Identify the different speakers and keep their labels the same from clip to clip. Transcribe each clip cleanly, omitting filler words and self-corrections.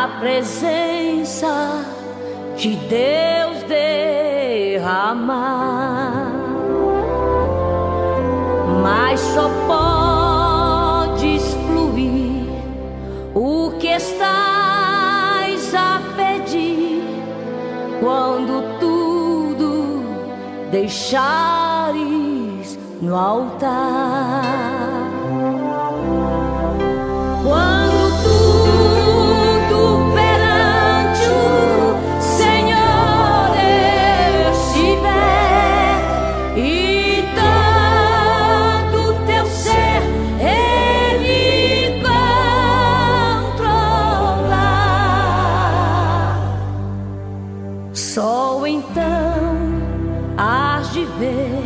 Speaker 1: a presença de Deus derramar, mas só podes fluir o que estás a pedir quando tudo deixares no altar. Quando tudo perante o Senhor estiver e todo teu ser Ele controlar, só então hás de ver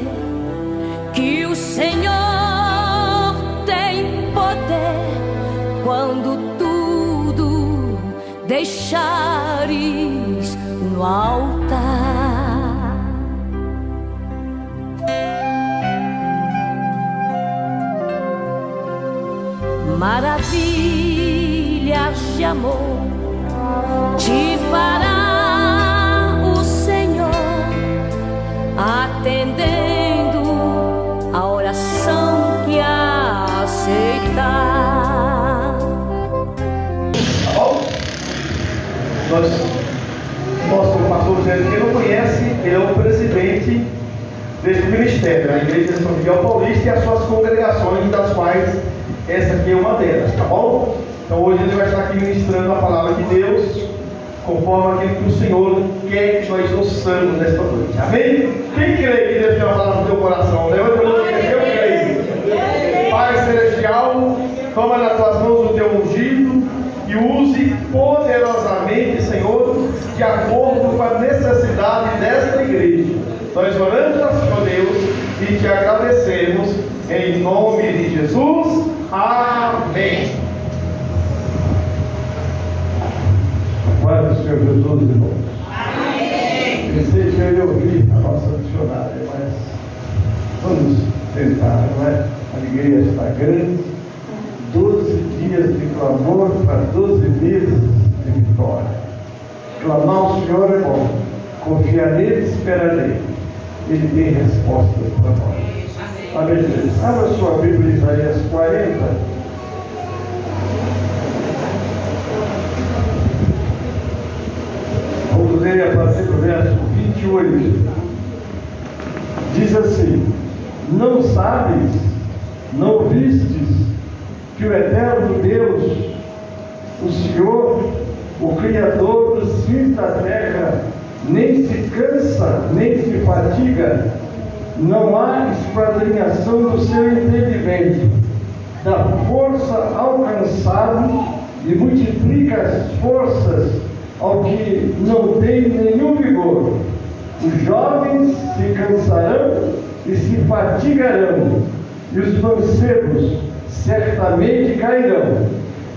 Speaker 1: que o Senhor tem poder quando tudo deixares no altar. Maravilhas de amor te fará o Senhor, atendendo a oração que aceitar.
Speaker 2: Nosso pastor dizendo, quem não conhece, ele é o presidente deste ministério, a Igreja de São Miguel Paulista e as suas congregações, das quais essa aqui é uma delas, tá bom? Então hoje ele vai estar aqui ministrando a palavra de Deus, conforme aquilo que o Senhor quer que nós ouçamos nesta noite. Amém? Quem crê que Deus tem uma palavra no teu coração? Levanta a mão e diz, eu creio. Pai Celestial, toma nas tuas mãos o teu ungido e use poderosamente, Senhor, de acordo com a necessidade desta igreja. Nós oramos, Senhor Deus, e te agradecemos em nome de Jesus. Amém.
Speaker 3: Glória ao Senhor Jesus, irmãos. Amém. Desejo eu ouvir a nossa missionária, mas vamos tentar, não é? A alegria está grande. 12 dias de clamor para 12 meses de vitória. Clamar ao Senhor é bom. Confiar nele e esperar nele. Ele tem respostas para nós. Amém. Abra sua Bíblia, Isaías 40. Vamos ler a partir do verso 28. Diz assim: não sabes, não vistes, que o eterno Deus, o Senhor, o Criador dos fins da terra, nem se cansa, nem se fatiga, não há esquadrinhação do seu entendimento, dá força ao cansado e multiplica as forças ao que não tem nenhum vigor. Os jovens se cansarão e se fatigarão, e os mancebos certamente cairão,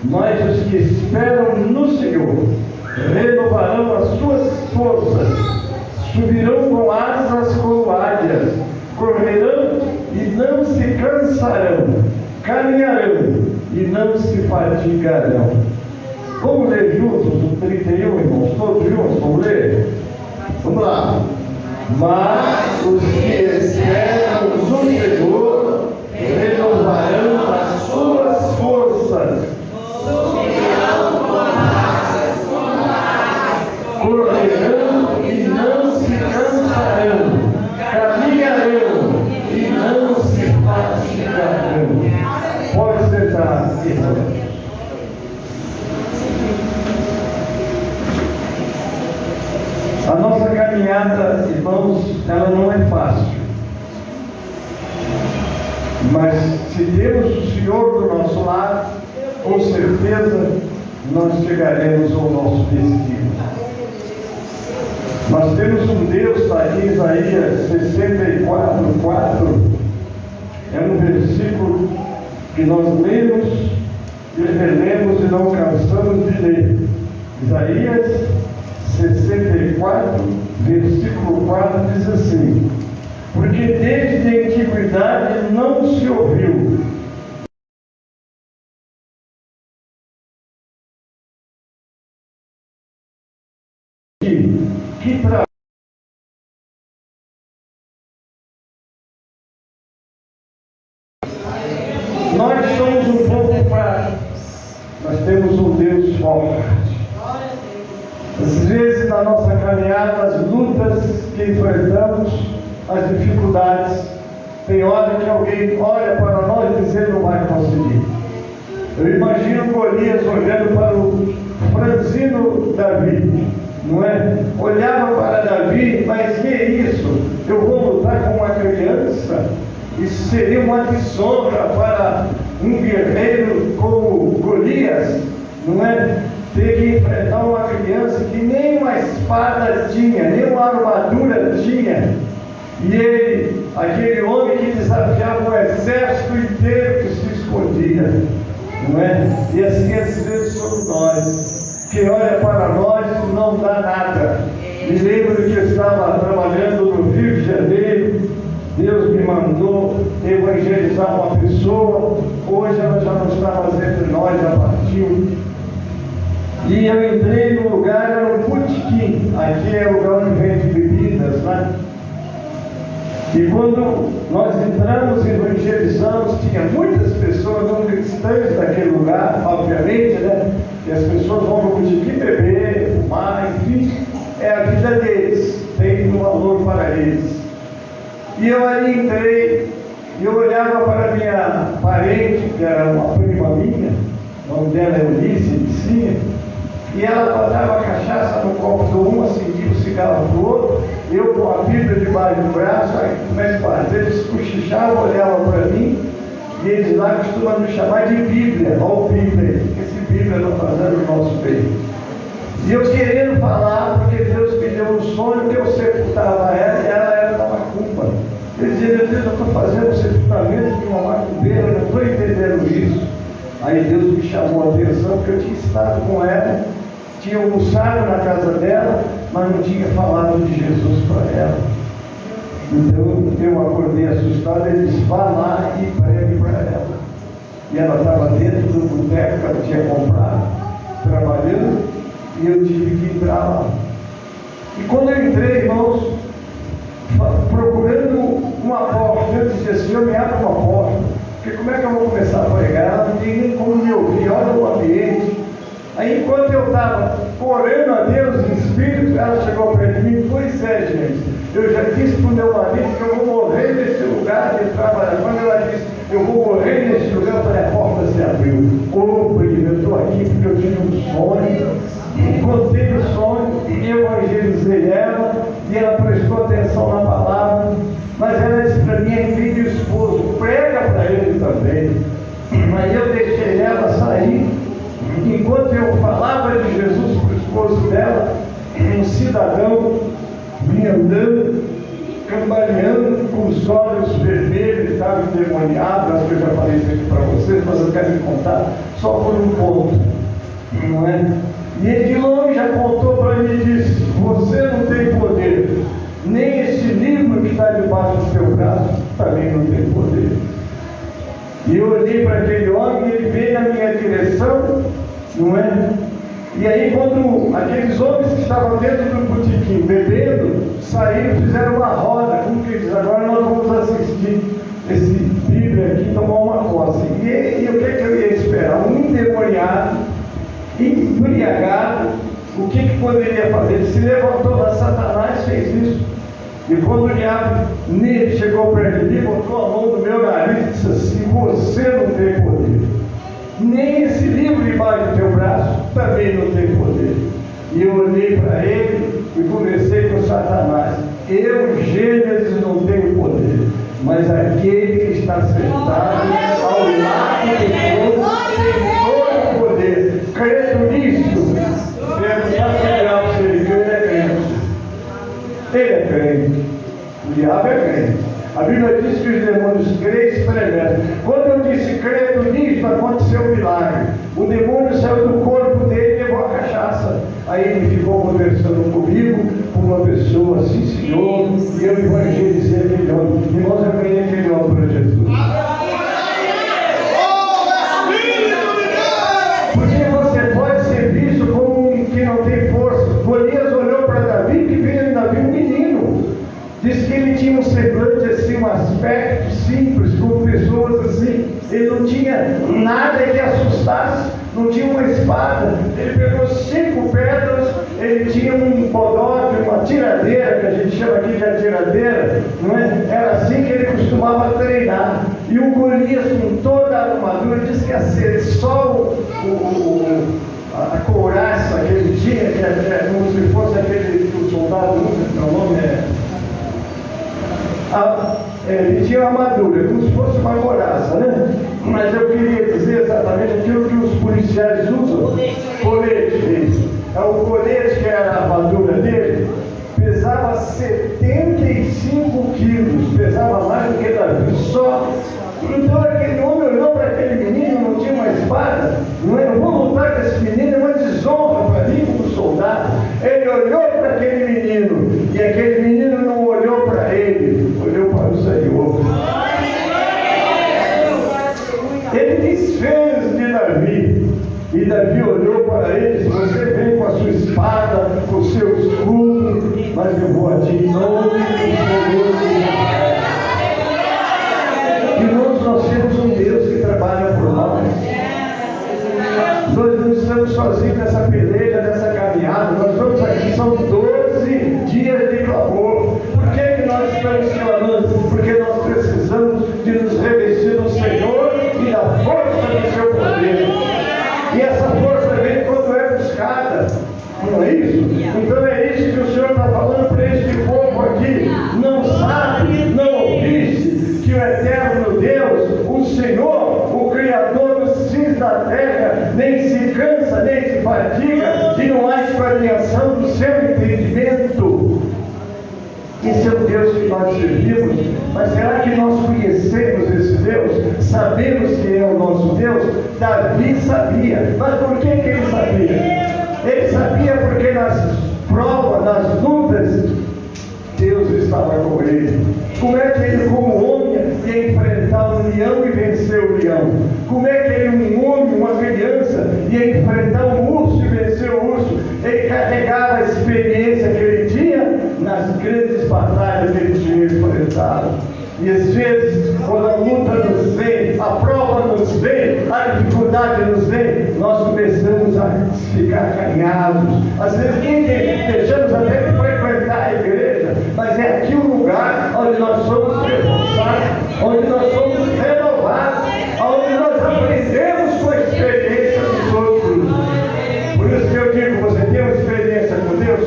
Speaker 3: mas os que esperam no Senhor renovarão as suas forças, subirão com asas como águias, correrão e não se cansarão, caminharão e não se fatigarão. Vamos ler juntos o 31, irmãos, todos juntos, vamos ler? Vamos lá. Mas os que esperam no Senhor renovarão as suas forças, subirão com asas como águias, correrão e não se cansarão, caminharão e não se fatigarão. Pode sentar, irmão. A nossa caminhada, irmãos, ela não é fácil. Mas se temos o Senhor do nosso lado, com certeza nós chegaremos ao nosso destino. Nós temos um Deus, está em Isaías 64:4, é um versículo que nós lemos e relemos e não cansamos de ler. Isaías 64, versículo 4 diz assim: porque desde a antiguidade não se ouviu, somos um povo fraco, nós temos um Deus forte. Às vezes na nossa caminhada, as lutas que enfrentamos, as dificuldades, tem hora que alguém olha para nós e diz: não vai conseguir. Eu imagino Golias olhando para o franzino Davi, não é? Olhava para Davi, mas que é isso? Eu vou lutar com uma criança? Isso seria uma desonra para um guerreiro como Golias, não é? Ter que enfrentar uma criança que nem uma espada tinha, nem uma armadura tinha. E ele, aquele homem que desafiava o exército inteiro que se escondia, não é? E assim às vezes somos nós, que olha para nós e não dá nada. Me lembro que eu estava trabalhando no Rio de Janeiro, Deus me mandou evangelizar uma pessoa, hoje ela já não está mais entre nós, já partiu. E eu entrei no lugar, era um botequim, aqui é o lugar onde vende bebidas, né? E quando nós entramos e evangelizamos, tinha muitas pessoas não cristãs naquele lugar, obviamente, né? E as pessoas vão no botequim beber, fumar, enfim, é a vida deles, tem um valor para eles. E eu ali entrei, e eu olhava para minha parente, que era uma prima minha, o nome dela é Eunice, Licinha, e ela botava a cachaça no copo do um, acendia o cigarro do outro, eu com a Bíblia debaixo do braço, aí como é que faz? Eles cochichavam, olhavam para mim, e eles lá costumam nos chamar de Bíblia, ó Bíblia, que esse Bíblia não fazendo o nosso bem. E eu querendo falar, porque Deus me deu um sonho que eu sepultava ela, e ela era da macumba. Eu dizia: meu Deus, eu estou fazendo o sepultamento de uma macumbeira, eu não estou entendendo isso. Aí Deus me chamou a atenção, porque eu tinha estado com ela, tinha almoçado na casa dela, mas não tinha falado de Jesus para ela. Então eu acordei assustado, ele disse: vá lá e pregue para ela. E ela estava dentro do boteco que ela tinha comprado, trabalhando, e eu tive que entrar lá. E quando eu entrei, irmãos, procurando uma porta, eu disse: Senhor, me abre uma porta, porque como é que eu vou começar a pregar? Ela não tem nem como me ouvir, olha o ambiente. Aí enquanto eu estava orando a Deus em espírito, ela chegou perto de mim: pois é, gente, eu já disse para o meu marido que eu vou morrer nesse lugar de trabalhar. Quando ela disse: eu vou morrer nesse lugar, eu falei: a porta se abriu. Eu estou aqui porque eu tive um sonho, contei o sonho, e evangelizei ela, e ela prestou atenção na palavra. Mas ela disse para mim: é filho e esposo, prega para ele também. Mas eu deixei ela sair. Enquanto eu falava de Jesus para o esposo dela, um cidadão vinha andando, cambaleando, com os olhos vermelhos, estava endemoniado. Acho que eu já falei isso aqui para vocês, mas eu quero me contar só por um ponto, não é? E ele de longe apontou para mim e disse: você não tem poder, nem esse livro que está debaixo do seu braço também não tem poder. E eu olhei para aquele homem, e ele veio na minha direção, não é? E aí, quando aqueles homens que estavam dentro do botequim bebendo, saíram, fizeram uma roda, como que diz: agora nós vamos assistir esse Bíblia aqui, tomar uma posse. E o que eu ia esperar? Um endemoniado, embriagado, o que poderia fazer? Ele se levantou lá, Satanás fez isso. E quando o diabo nele chegou perto de mim, botou a mão no meu nariz e disse assim: você não tem poder, nem esse livro debaixo do teu braço também não tem poder. E eu olhei para ele e conversei com Satanás: eu, Gênesis, não tenho poder, mas aquele que está sentado ao lado de Deus tem todo o poder. Credo nisso? Perguntar para ele se ele crê, é crente. Ele é crente, o diabo é crente. A Bíblia diz que os demônios creem e experimentam. Quando eu disse credo nisso, aconteceu um milagre. O demônio saiu do corpo dele e levou a cachaça. Aí ele ficou conversando comigo, com uma pessoa assim: Senhor, e eu evangelizei aquele homem. Irmãos, eu ganhei aquele homem para Jesus. Porque você pode ser visto como um que não tem força. Golias olhou para Davi, que veio em Davi um menino. Diz que ele tinha um semblante assim, um aspecto simples, como pessoas assim, ele não tinha nada que assustasse, não tinha uma espada. Ele pegou 5 pedras, ele tinha um bodoque, uma tiradeira, que a gente chama aqui de atiradeira, não é? Era assim que ele costumava treinar. E o Golias, com toda a armadura, disse que ia ser só a couraça que ele tinha, que é como se fosse aquele que o soldado usa, meu nome ele tinha uma armadura, como se fosse uma couraça, né? Mas eu queria dizer exatamente aquilo que os policiais usam. Colete. O colete, que era a armadura dele, pesava 75 quilos, pesava mais do que Davi só. Então aquele homem olhou para aquele menino, não tinha uma espada, não é? Eu vou lutar com esse menino, é uma desonra para mim como soldado. Ele olhou para aquele menino, e aquele menino não olhou para ele, olhou para o Senhor. Ele desfez de Davi, e Davi olhou para ele: você vem com a sua espada, com o seu escudo, mas eu vou a ti em nome do Senhor. Nós temos um Deus que trabalha por nós. Nós não estamos sozinhos nessa peleja, nessa caminhada. Nós estamos aqui, são 12 dias de clamor. Por que nós estamos clamando? Porque nós precisamos de nos revestir do Senhor e da força do seu poder. E essa força vem quando é buscada. Não é isso? Então é isso que o Senhor está falando para este povo aqui. Não sabe, não ouviste que o eterno Deus, o Senhor, o Criador dos céus da terra, nem se cansa, nem se fatiga, e não há esquadrinhação do seu entendimento. Esse é o Deus que nós servimos. Mas será que nós conhecemos esse Deus? Sabemos que é o nosso Deus? Davi sabia. Mas por que ele sabia? Ele sabia porque nas provas, nas lutas, Deus estava com ele. Como é que ele, como homem, ia enfrentar um leão e vencer o leão? Como é que ele, um homem, uma criança, ia enfrentar um urso e vencer o urso? Ele carregava a experiência que ele tinha nas grandes batalhas que ele tinha enfrentado. E às vezes, quando a luta nos vem, a prova nos vem, a dificuldade nos vem, nós começamos a ficar acanhados. Às vezes nem deixamos até de frequentar a igreja, mas é aqui o lugar onde nós somos reforçados, onde nós somos renovados, onde nós aprendemos com a experiência dos outros. Por isso que eu digo, você tem uma experiência com Deus,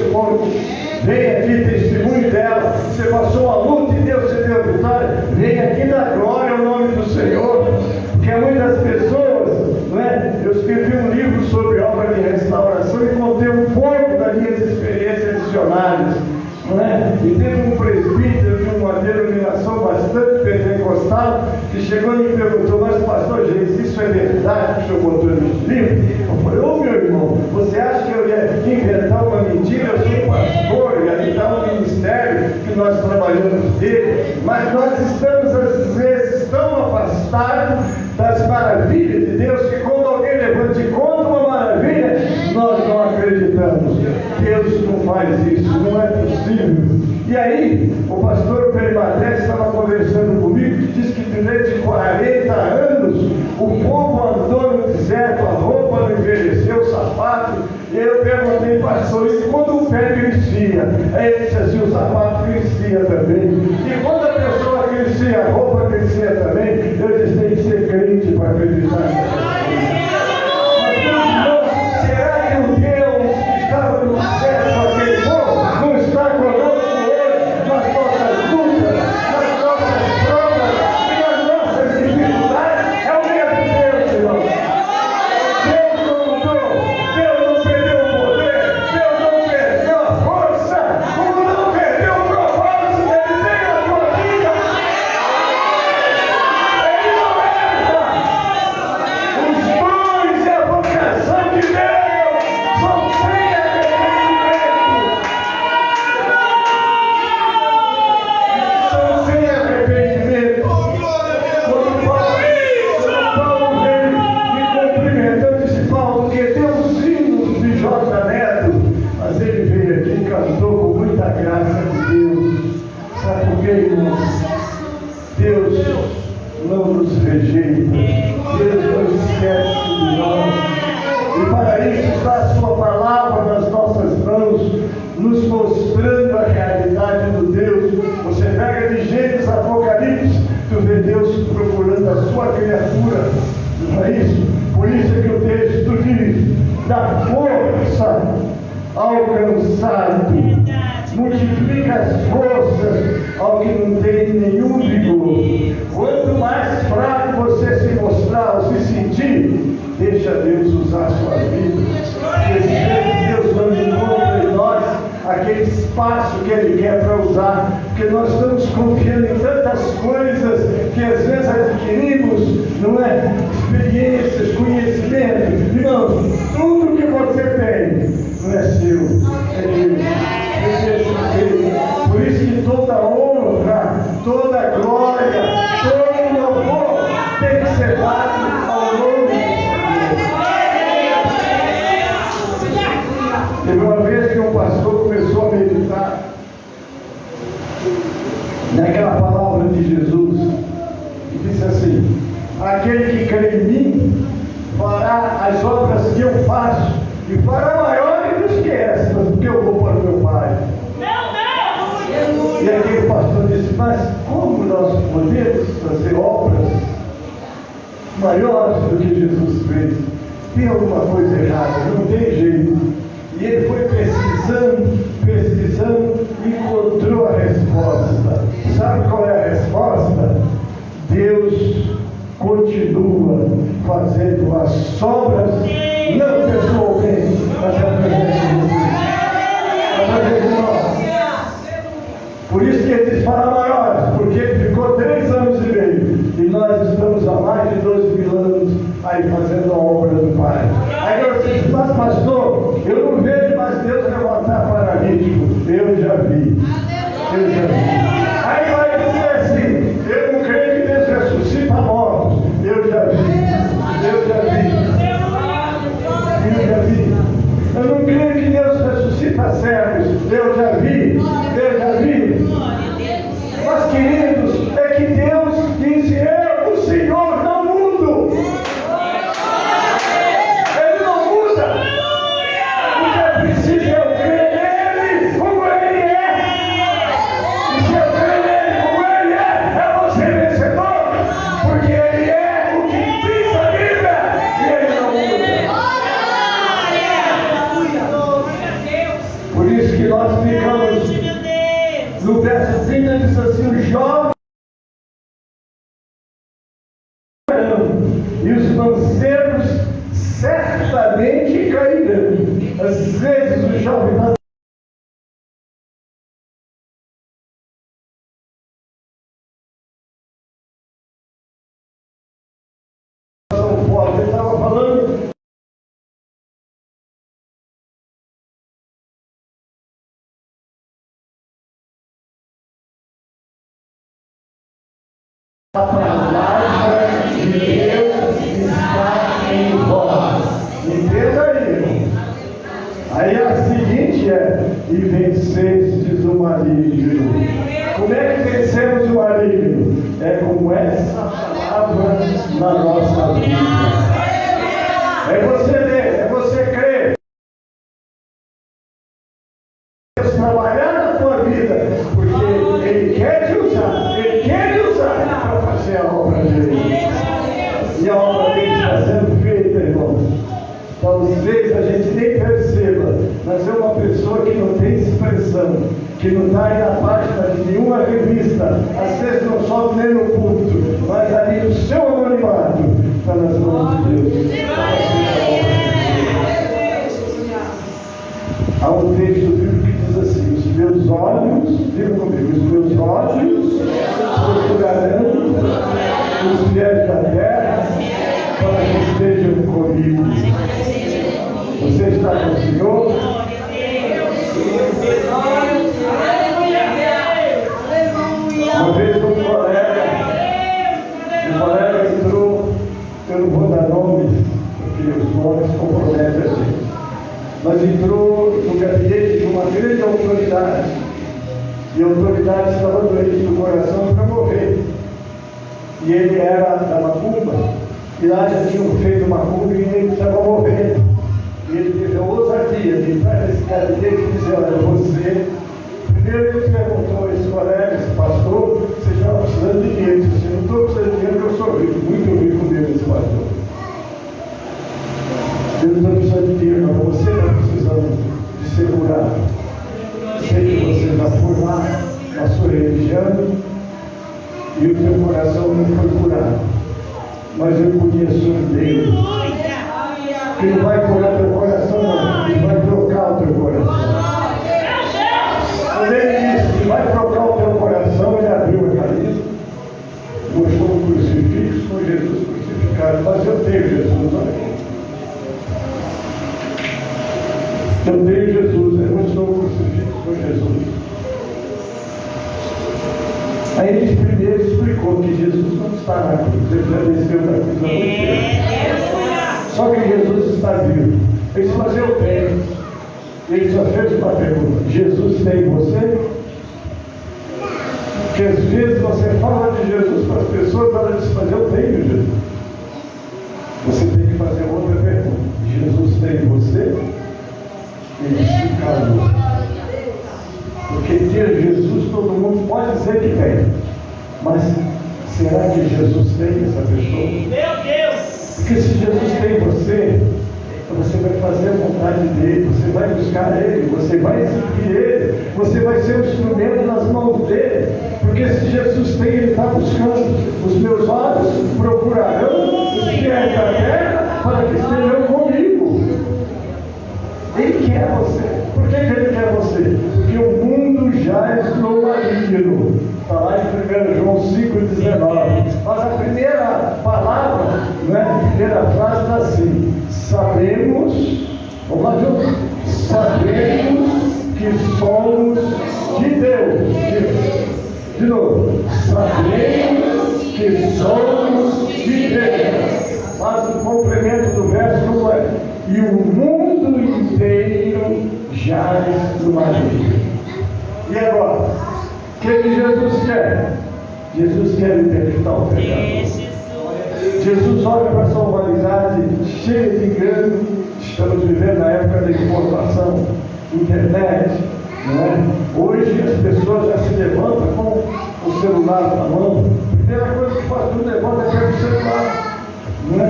Speaker 3: vem aqui, testemunho dela. Você passou uma luta e Deus te deu a vitória. Vem aqui dar glória ao nome do Senhor. Porque muitas pessoas, não é? Eu escrevi um livro sobre obra de restauração e contei um pouco das minhas experiências missionárias. Não é? E teve um presbítero de uma denominação bastante pentecostal que chegou e me perguntou: mas pastor Jesus, isso é verdade que o senhor botou nos livros? Eu falei: ô meu irmão, você acha que eu ia inventar uma mentira? Eu sou pastor, ia me dar um ministério que nós trabalhamos dele, mas nós estamos às vezes tão afastados das maravilhas de Deus que quando alguém levanta e conta uma maravilha, nós não acreditamos. Deus não faz isso, não é possível. E aí, o pastor Perimatrés estava conversando comigo, que disse que durante 40 anos o povo andou no deserto, a roupa não envelheceu, o sapato. E eu perguntei: pastor, e quando o pé crescia? Aí ele disse assim: o sapato crescia também. E quando a pessoa crescia, a roupa crescia também. Eu disse: tem que ser crente para acreditar nessas coisas. Mas, será que o Deus que estava no céu com aquele povo não está conosco hoje nas nossas lutas, nas nossas provas e nas nossas dificuldades? É o mesmo Deus, irmão. Deus não mudou, Deus não perdeu o poder, Deus não perdeu a força, como não perdeu o propósito que Ele tem na sua vida. Ele não erra. dá força ao cansado, multiplica as forças ao que não tem nenhum vigor. Quanto mais fraco você se mostrar ou se sentir, deixa Deus usar a sua vida. Deus não encontra em nós aquele espaço que Ele quer para usar, porque nós estamos confiando em tantas coisas que às vezes adquirimos, não é? Experiências, conhecimento. Irmãos, tudo que você tem não é seu, é Deus. Por isso que toda honra, toda glória, todo louvor tem que ser dado ao nome de Deus. Teve uma vez que um pastor começou a meditar naquela palavra de Jesus e disse assim: aquele que crê em mim fará as obras que eu faço e fará maiores do que estas, porque eu vou para o meu Pai. E aquele pastor disse: mas como nós podemos fazer obras maiores do que Jesus fez? Tem alguma coisa errada, não tem jeito. E ele foi pesquisando e encontrou a resposta. Sabe qual é a resposta? Deus continua fazendo as obras, não pessoalmente, mas através de você, através de nós. Por isso que ele diz para maiores, porque ele ficou 3 anos e meio e nós estamos há mais de 12 mil anos aí fazendo a obra do Pai. Aí você diz: mas pastor, eu não vejo mais Deus levantar paralítico. Eu já vi. Eu já vi. Aí vai dizer assim: eu não creio que Deus ressuscita mortos. Eu já vi. Eu já vi. Eu já vi. Eu não creio que Deus ressuscita cegos. Eu já vi. Eu já vi. Mas, queridos, é que Deus disse: eu, o Senhor, não mudo. Ele não muda. O que é preciso é eu crer nele como Ele é. E se eu crer nele como Ele é você vencedor. Porque Ele é o que diz a Bíblia e Ele não muda. Por isso que nós ficamos no verso 30, diz assim: o jovem e os mancebos certamente cairão. Às vezes o jovem não pode. Ele estava falando a palavra de Deus está em vós. Entenda aí, irmão. Aí a seguinte é: e vencestes o maligno. Como é que vencemos o maligno? É com essa palavra na nossa vida. É você ler, é você crer. Deus trabalhar na tua vida, porque Ele quer te usar. Ele quer te usar para fazer a obra dele. E a obra dele está sendo feita, irmãos. Talvez a gente nem perceba, mas é uma pessoa que não tem expressão, que não está aí na página de nenhuma revista, às vezes não sobe nem no culto, mas ali o seu anonimato está nas mãos de Deus. Há um texto bíblico que diz assim: os meus olhos, diga comigo, os meus olhos procurarão os fiéis da terra para que estejam comigo. Você está com o Senhor? Uma vez um colega entrou, eu não vou dar nomes, porque os nomes comprometem a gente, mas entrou no gabinete de uma grande autoridade, e a autoridade estava doente do coração para morrer, e ele era da macumba, e lá já tinham feito macumba e ele estava morrendo. E ele teve a ousadia de entrar nesse gabinete e dizer: olha, você. Primeiro ele perguntou a esse colega, esse pastor: você já está precisando de dinheiro? Ele disse: não estou precisando de dinheiro, porque eu sou rico, muito rico mesmo, esse pastor. Eu não estou precisando de dinheiro, mas eu conheço um Deus que não vai curar teu coração, não. Ele vai trocar o teu coração. Quando ele disse que vai trocar o teu coração, ele abriu a camisa, mostrou um crucifixo com Jesus crucificado. Mas eu tenho Jesus, olha aqui. Eu tenho Jesus, ele mostrou um crucifixo com Jesus. Aí ele primeiro explicou que Jesus não está na cruz, ele já desceu da cruz há muito tempo. Só que Jesus está vivo. Ele disse, mas eu tenho. Ele só fez uma pergunta: Jesus tem você? Porque às vezes você fala de Jesus para as pessoas, elas dizem, mas eu tenho Jesus. Você tem que fazer outra pergunta: Jesus tem você? Ele se calou. Porque ter Jesus todo mundo pode dizer que tem, mas será que Jesus tem essa pessoa?
Speaker 4: Meu Deus!
Speaker 3: Porque se Jesus tem você, você vai fazer a vontade dele, você vai buscar ele, você vai seguir ele, você vai ser um instrumento nas mãos dele. Porque se Jesus tem, ele está buscando. Os meus olhos procurarão os pés da terra para que estejam comigo. Ele quer você. Por que ele quer você? Porque o mundo jaz no maligno. Está lá em 1 João 5,19. Mas a primeira palavra, a primeira frase está assim: sabemos, vamos lá junto, sabemos que somos de Deus. De novo, sabemos que somos de Deus. Mas o complemento do verso não é: e o mundo inteiro jaz no maligno. E agora, o que Jesus quer? Jesus quer libertar o pecador. Jesus olha para essa humanidade cheia de engano. Estamos vivendo na época da informação, internet, não é? Hoje as pessoas já se levantam com o celular na mão. A primeira coisa que faz tudo levanta é pelo celular. Não é?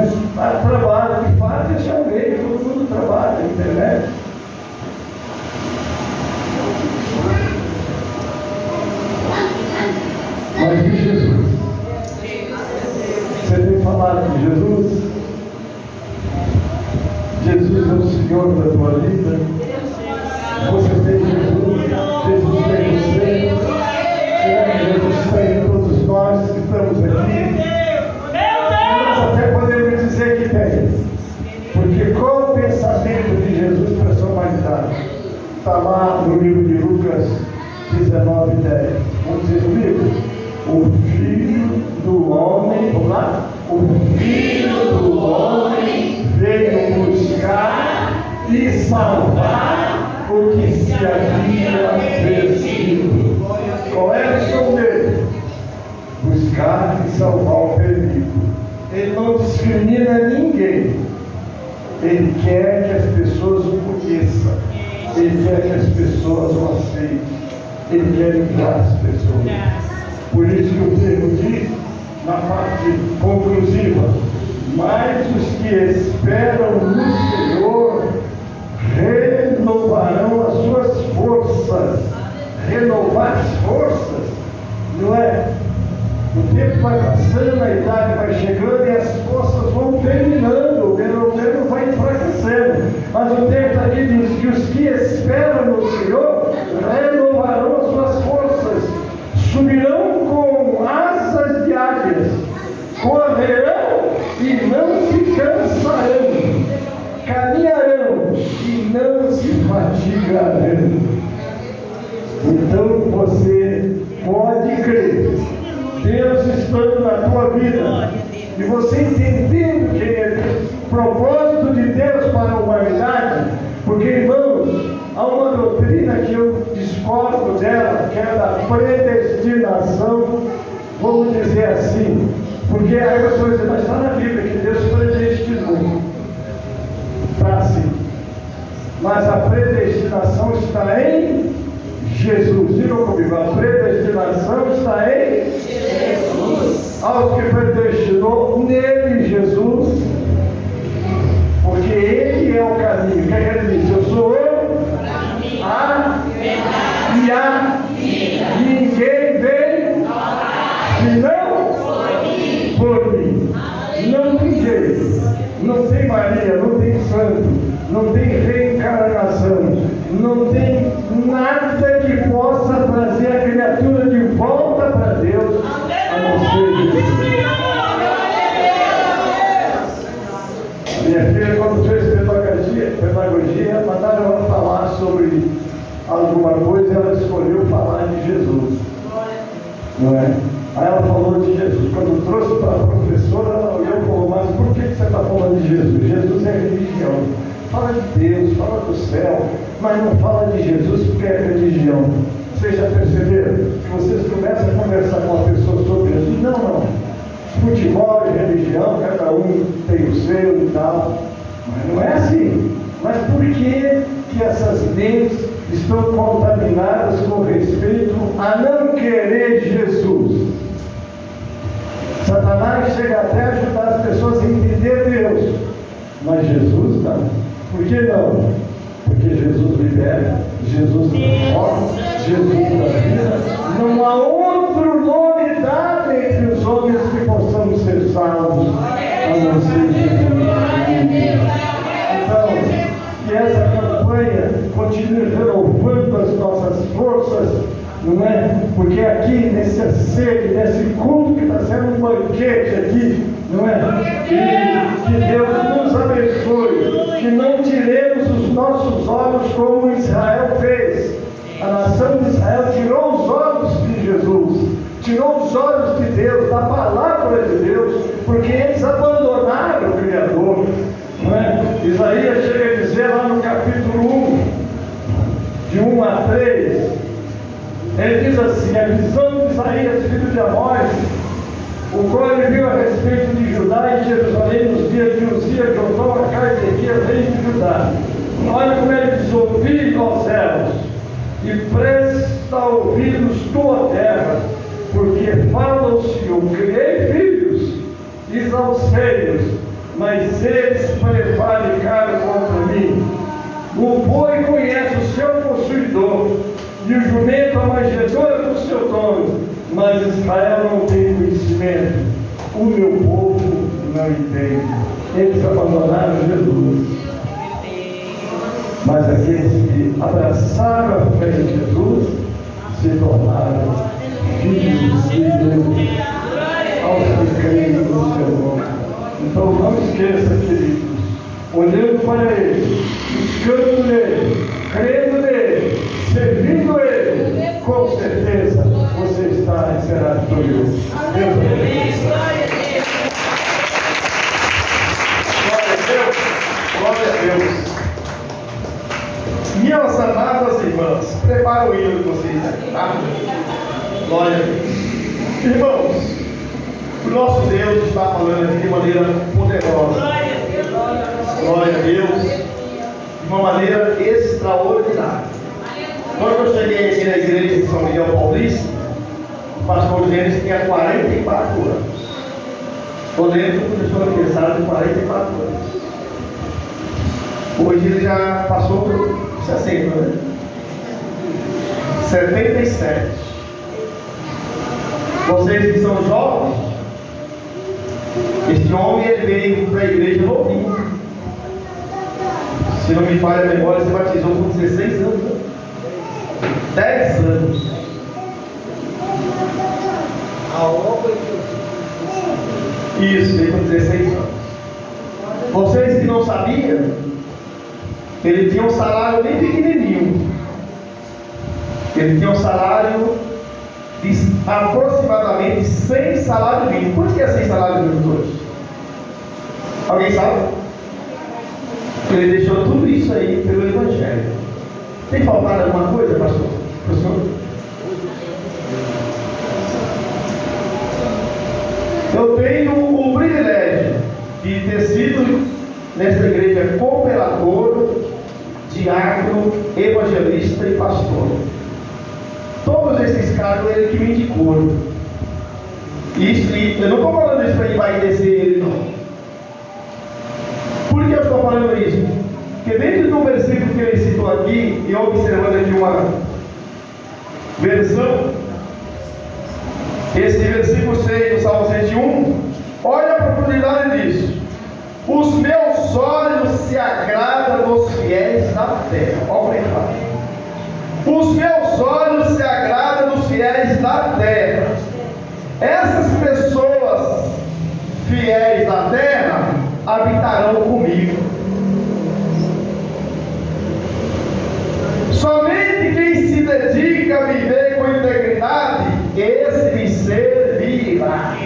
Speaker 3: Trabalho que faz, deixa alguém, todo mundo trabalha na internet. Mas de Jesus, você tem falado de Jesus? Jesus é o Senhor da tua vida? Você tem Jesus? Jesus tem você? Será que Jesus tem todos nós que estamos aqui? Nós até podemos dizer que tem. Porque qual o pensamento de Jesus para a sua humanidade? Está lá no livro de Lucas 19:10. Vamos dizer comigo? O Filho do Homem, vamos lá? O Filho do Homem veio buscar e salvar o que se havia perdido. Qual é a missão dele? Buscar e salvar o perdido. Ele não discrimina ninguém. Ele quer que as pessoas o conheçam. Ele quer que as pessoas o aceitem. Ele quer livrar as pessoas. Por isso que o termo diz, na parte conclusiva: mas os que esperam no Senhor renovarão as suas forças. Renovar as forças, não é? O tempo vai passando, a idade vai chegando e as forças vão terminando, o neurônio vai enfraquecendo. Mas o texto aqui diz que os que esperam no Senhor renovarão as suas forças, subirão com asas de águias, correrão e não se cansarão, caminharão e não se fatigarão. Então você pode crer, Deus estando na tua vida, e você entendendo que é o propósito de Deus para a humanidade. Porque, irmãos, há uma doutrina que eu discordo dela, que é da predestinação, vamos dizer assim, porque aí você vai dizer, mas está na Bíblia que Deus predestinou. Está assim. Mas a predestinação está em Jesus. Digam comigo, a predestinação está em Jesus. Aos que predestinou nele, Jesus, porque ele é o caminho. O que é que ele diz? Eu sou a verdade e a vida. Ninguém veio senão por mim. Não jeito. Não tem Maria, não tem santo, não tem reencarnação, não tem nada que possa trazer a criatura de volta para Deus, a não ser Jesus. Minha filha, quando fez pedagogia, mandaram ela falar sobre alguma coisa e ela escolheu falar de Jesus. Não é? Aí ela falou de Jesus. Quando trouxe para a professora, ela olhou e falou: mas por que você está falando de Jesus? Jesus é religião. Fala de Deus, fala do céu, mas não fala de Jesus porque é religião. Vocês já perceberam que vocês começam a conversar com uma pessoa sobre Jesus? Não. Futebol e religião, cada um tem o seu e tal. Mas não é assim. Mas por que essas mentes estão contaminadas com respeito a não querer Jesus? Satanás chega até a ajudar as pessoas a entender Deus, mas Jesus não. Por que não? Porque Jesus liberta, Jesus transforma, Jesus dá vida. Não há outro nome dado entre os homens que possamos ser salvos, a não ser Jesus. Então, que essa campanha continue renovando as nossas forças, não é? Porque aqui, nesse sede, nesse culto que está sendo um banquete aqui, não é? Que Deus nos abençoe, que não tiremos os nossos olhos como Israel fez. A nação de Israel tirou os olhos de Jesus, tirou os olhos de Deus, da palavra de Deus, porque eles abandonaram o Criador. Não é? Isaías chega a dizer lá no capítulo 1, de 1 a 3, ele diz assim: a visão de Isaías, filho de Amós, o qual ele viu a respeito de Judá e Jerusalém nos dias de Uzias, Jotão, Acai e Ezequias, reis de Judá. Olha como ele diz: ouvi, ó céus, e presta ouvidos tua terra, porque falam-se, eu criei filhos, exalcei-os, mas eles prevaricaram contra mim. O boi conhece o seu possuidor, e o jumento a manjedoura do seu dono, mas Israel não tem conhecimento. O meu povo não entende. Eles abandonaram Jesus. Mas aqueles que abraçaram a fé de Jesus se tornaram filhos de Deus, aos que creem no seu nome. Então não esqueça, queridos, olhando para Ele, buscando nele, crendo nele, servindo Ele, com certeza você está e será vitorioso. Deus abençoe. Glória a Deus, glória a Deus. Minhas amadas irmãs, prepara o hino de vocês aqui, tá? Glória a Deus. Irmãos, o nosso Deus está falando aqui de maneira poderosa. Glória a Deus. De uma maneira extraordinária. Quando eu cheguei aqui na igreja de São Miguel Paulista, o pastor Gênesis tinha 44 anos. Estou lendo o professor aniversário de 44 anos. Hoje ele já passou por 60, né? 77. Vocês que são jovens, este homem ele veio para a igreja novinho. Se não me falha a memória, se batizou com 16 anos, né? 10 anos. Isso, veio com 16 anos. Vocês que não sabiam, ele tinha um salário bem pequenininho. Ele tinha um salário de aproximadamente 100 salários mínimos. Quanto que é 100 salários mínimos hoje? Alguém sabe? Ele deixou tudo isso aí pelo Evangelho. Tem faltado alguma coisa, pastor? Professor? Eu tenho o privilégio de ter sido nessa igreja cooperador, diácono, evangelista e pastor. Todos esses cargos ele que me indicou. Eu não estou falando isso para envaidecer ele, não. Por que eu estou falando isso? Porque dentro do versículo que ele citou aqui, e observando aqui uma versão, esse versículo 6 do Salmo 101, olha a profundidade disso.
Speaker 2: dos fiéis da terra. Olha como é que fala. Os meus olhos se agradam dos fiéis da terra. Essas pessoas fiéis da terra habitarão comigo. Somente quem se dedica a viver com integridade, esse me servirá.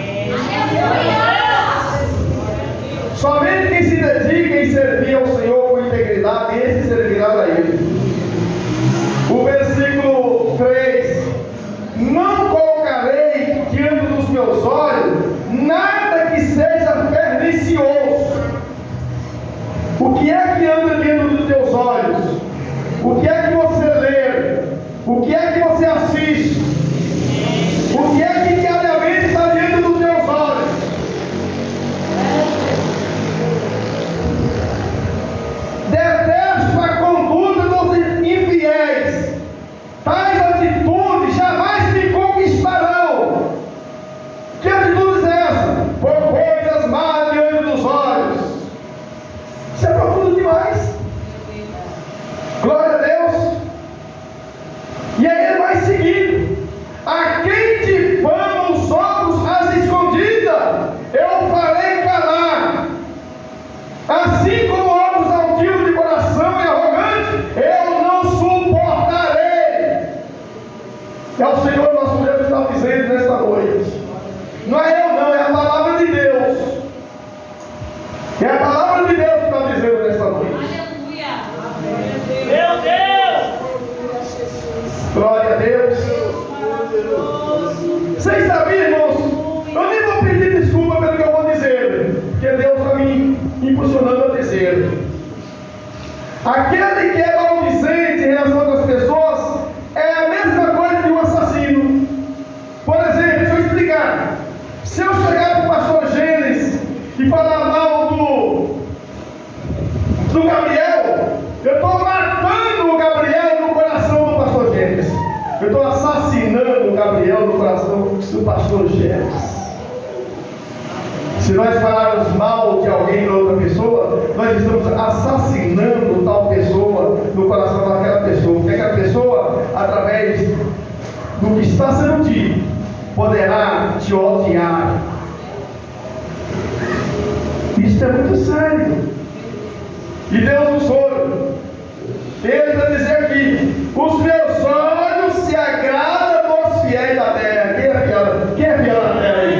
Speaker 2: Somente quem se dedica em servir ao Senhor com integridade, esse servirá a Ele. O versículo 3: não colocarei diante dos meus olhos nada que seja pernicioso. O que é que anda dentro dos teus olhos? O que é que você lê? O que é que você assiste? O que é que diariamente está dentro dos teus olhos? Detesto a conduta dos infiéis. Tais atitudes jamais me conquistarão. Que atitudes é essa? Por coisas más diante dos olhos. Isso é profundo demais. Glória a Deus. E aí ele vai seguindo. A quem difama os outros às escondidas, eu farei calar. Assim como homens altivos de coração e arrogantes, eu não suportarei. É o Senhor nosso Deus que está dizendo nesta noite. Não é eu não, é a palavra de Deus. É a palavra de Deus que está dizendo nesta noite.
Speaker 4: Meu Deus!
Speaker 2: Glória a Deus. Vocês sabiam, irmãos? Eu nem vou pedir desculpa pelo que eu vou dizer, porque Deus está me impulsionando a dizer. Aquele que é maldizente em relação a outras pessoas é a mesma coisa de um assassino. Por exemplo, deixa eu explicar. Se eu chegar para o pastor Gênesis e falar mal do Gabriel, eu estou matando o Gabriel no coração do pastor Gênesis. Eu estou assassinando o Gabriel no coração do pastor Gênesis. Se nós falarmos mal de alguém ou outra pessoa, nós estamos assassinando tal pessoa no coração daquela pessoa. Porque aquela pessoa, através do que está sendo dito, poderá te odiar. Isso é muito sério. E Deus usou. Ele vai dizer aqui: os meus olhos se agradam dos fiéis da terra. Quem é fiel? Quem é fiel na terra aí?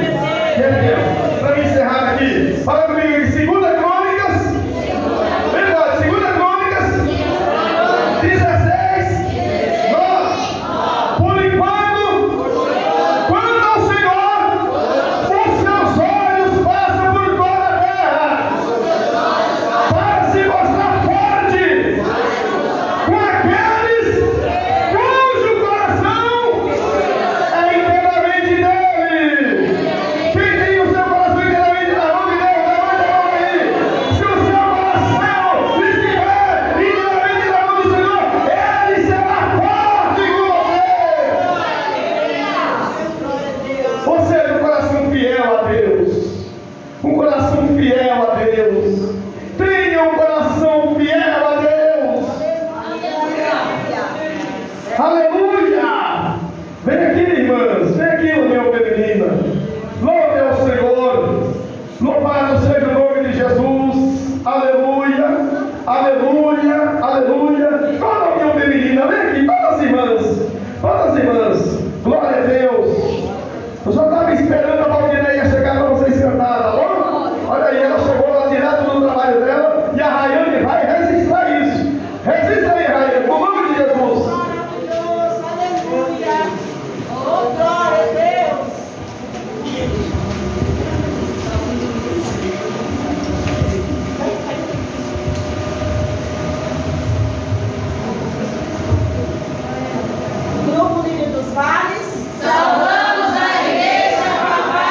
Speaker 2: Quem é fiel? Para me encerrar aqui, fala comigo em 2 Crônicas. Verdade, 2 Crônicas 16, 9. Por enquanto, quando ao Senhor, os seus olhos passam por toda a terra, para se mostrar forte com aqueles cujo coração é inteiramente dele. Quem tem o seu coração inteiramente na mão de Deus, levanta a mão aí. Se o seu coração estiver inteiramente na mão do Senhor, ele será forte com você. Você é um coração fiel a Deus. Um coração fiel a Deus. Tenha um coração fiel a Deus. Aleluia! Vem aqui, irmãs. Vem aqui, meu menina. Louve ao Senhor. Louvado seja o nome de Jesus. Aleluia. Aleluia. Aleluia. Toda meu menina. Vem aqui. Todas as irmãs. Todas as irmãs. Glória a Deus. Eu só estava esperando a Valdineia chegar para vocês cantarem, tá bom? Olha aí, ela chegou lá direto do trabalho dela e a Rayane vai resistir isso. Resista aí, Rayane, com o nome de Jesus.
Speaker 4: Maravilhoso, aleluia. Oh, glória a Deus. Grupo Líder dos Vales.
Speaker 1: Salvamos a igreja com a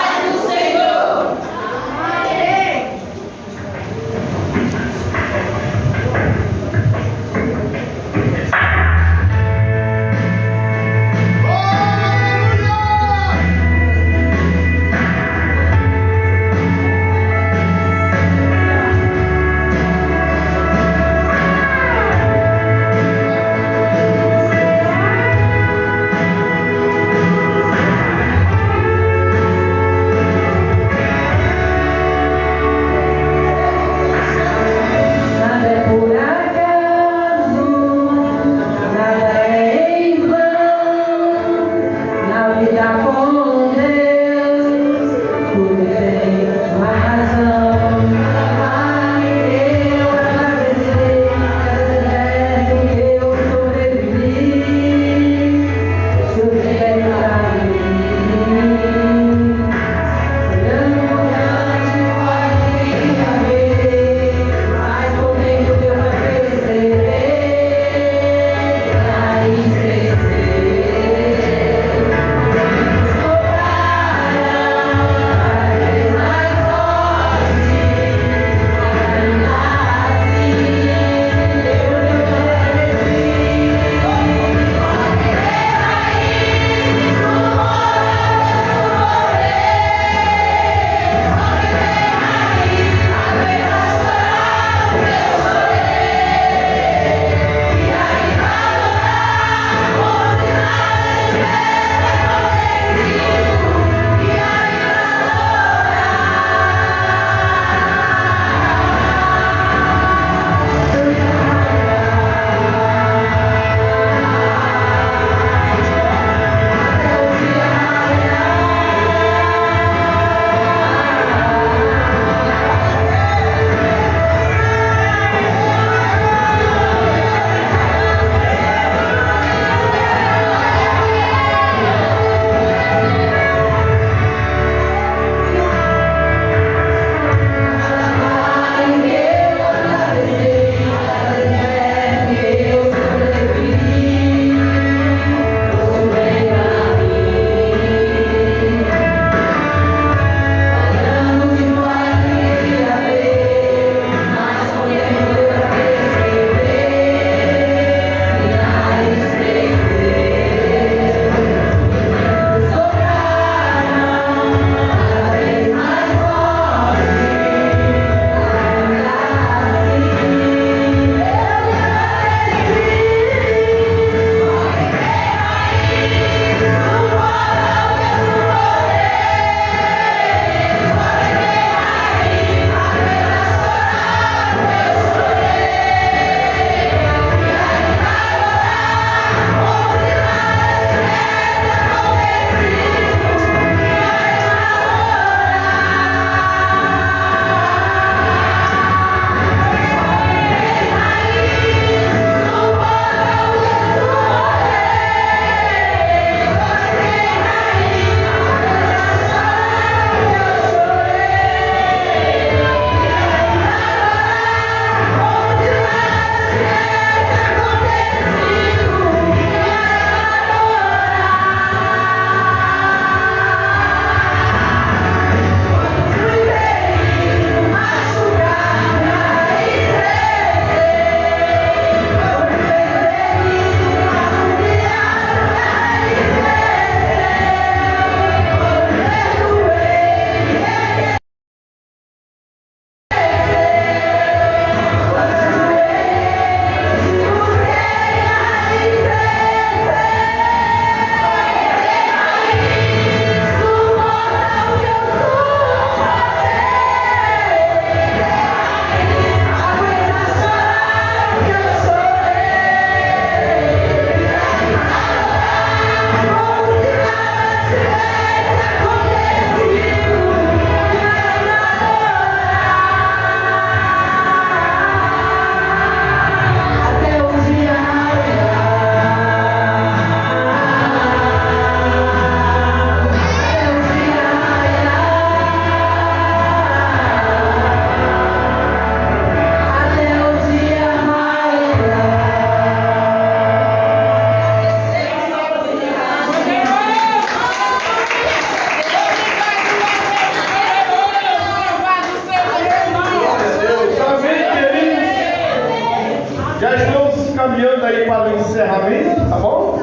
Speaker 2: caminhando aí para o encerramento, tá bom?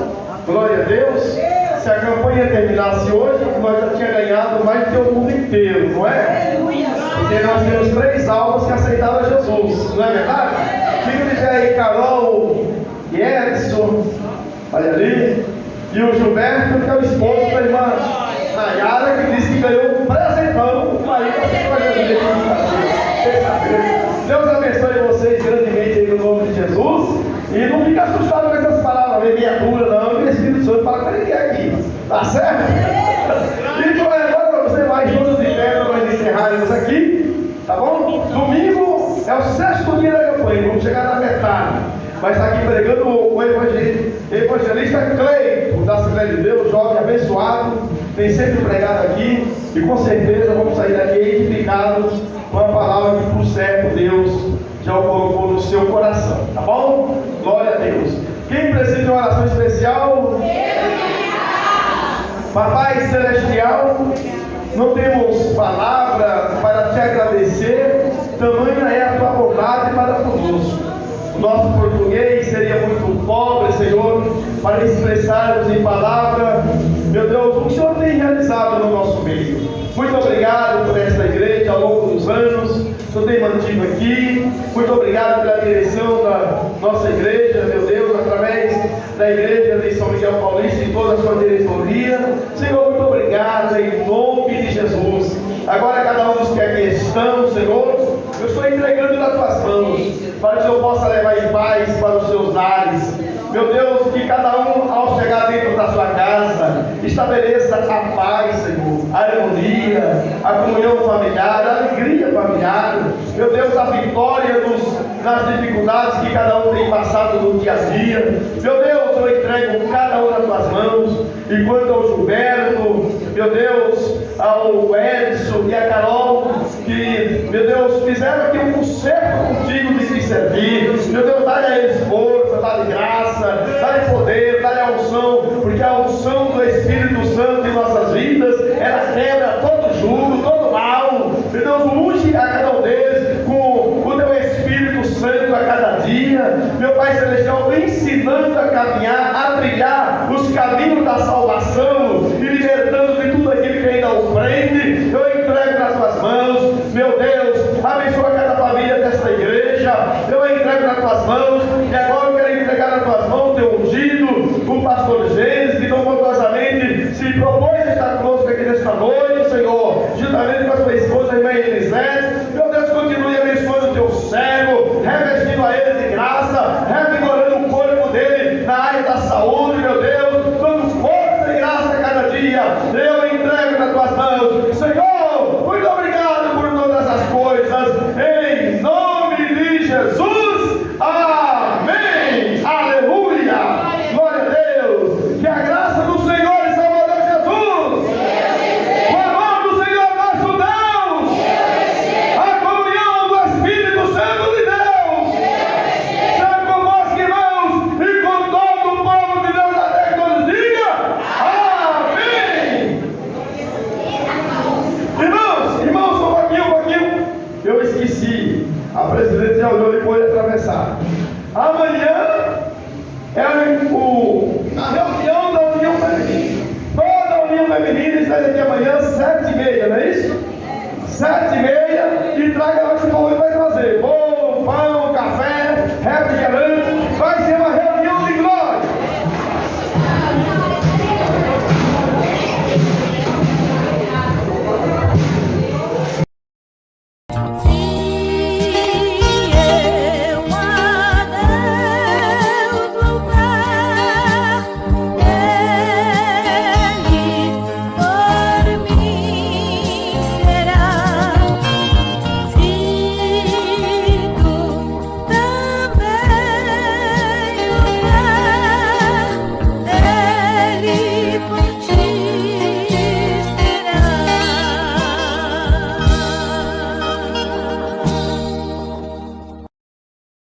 Speaker 2: Glória a Deus. Se a campanha terminasse hoje, nós já tínhamos ganhado mais do que o mundo inteiro, não é? Porque nós temos 3 almas que aceitaram Jesus, não é verdade? Fica de aí, Carol e Edson, olha ali, e o Gilberto, que é o esposo da irmã Nayara, que disse que ganhou um presentão, o marido Deus abençoe vocês grandemente aí no nome de Jesus. E não fica assustado com essas palavras, meia-dura, não, que o Espírito Santo fala com ninguém aqui, tá certo? Então agora você vai juntos de pé para nós encerrarmos aqui, tá bom? Domingo é o 6º dia da campanha, vamos chegar na metade. Vai estar aqui pregando o evangelista Cleito, da Assembleia de Deus, jovem abençoado, tem sempre pregado aqui, e com certeza vamos sair daqui edificados com a palavra que por certo Deus já o colocou no seu coração, tá bom? Glória a Deus. Quem precisa de uma oração especial? Papai Celestial, não temos palavra para te agradecer, tamanha é a tua bondade para conosco. O nosso português seria muito pobre, Senhor, para expressarmos em palavra, meu Deus, o que o Senhor tem realizado no nosso meio. Muito obrigado por esta igreja ao longo dos anos, o Senhor tem mantido aqui. Muito obrigado pela direção da nossa igreja, meu Deus, através da igreja de São Miguel Paulista e toda a sua diretoria. Senhor, muito obrigado em nome de Jesus. Agora cada um dos que aqui estão, Senhor, eu estou entregando nas tuas mãos, para que o Senhor possa levar em paz para os seus lares. Meu Deus, que cada um, ao chegar dentro da sua casa, estabeleça a paz, Senhor, a harmonia, a comunhão familiar, a alegria familiar. Meu Deus, a vitória nas dificuldades que cada um tem passado no dia a dia. Meu Deus, eu entrego cada um nas tuas mãos. E quanto ao Gilberto, meu Deus, ao Edson e a Carol, que, meu Deus, fizeram aqui um concerto contigo de te servir. Meu Deus, dá-lhe a eles força, dá-lhe graça, dá-lhe poder, dá-lhe a unção, porque a unção do Espírito Santo em nossas vidas, ela quebra todo jugo, todo mal. Meu Deus, unge a cada um deles com o teu Espírito Santo a cada dia. Meu Pai Celestial, ensinando a caminhar, a trilhar os caminhos da salvação e libertando de tudo aquilo que ainda o prende. Eu entrego nas tuas mãos, meu Deus, abençoa cada família desta igreja. Eu entrego nas tuas mãos, e agora eu quero entregar nas tuas mãos o teu ungido, o pastor Gênesis, que tão bondosamente se propôs a estar conosco aqui nesta noite, Senhor, juntamente com a sua esposa, a irmã Elisete. Meu Deus, continue abençoando o teu servo, revestindo a ele de graça, revigorando o corpo dele na área da saúde, meu Deus, dando força e graça a cada dia. Eu entrego nas tuas mãos, Senhor, muito obrigado por todas as coisas, em nome de Jesus, amém, aleluia, glória a Deus, que a graça do Senhor e Salvador Jesus, o amor do Senhor nosso Deus, a comunhão do Espírito Santo de Deus, seja convosco, irmãos, e com todo o povo de Deus até que todos digam, amém. Irmãos, um pouquinho, eu esqueci, a presidente já olhou e foi atravessar. Amanhã é a reunião da União Feminina. Toda a União Feminina está aqui amanhã, 7h30, não é isso? 7h30, e traga lá que o povo vai trazer.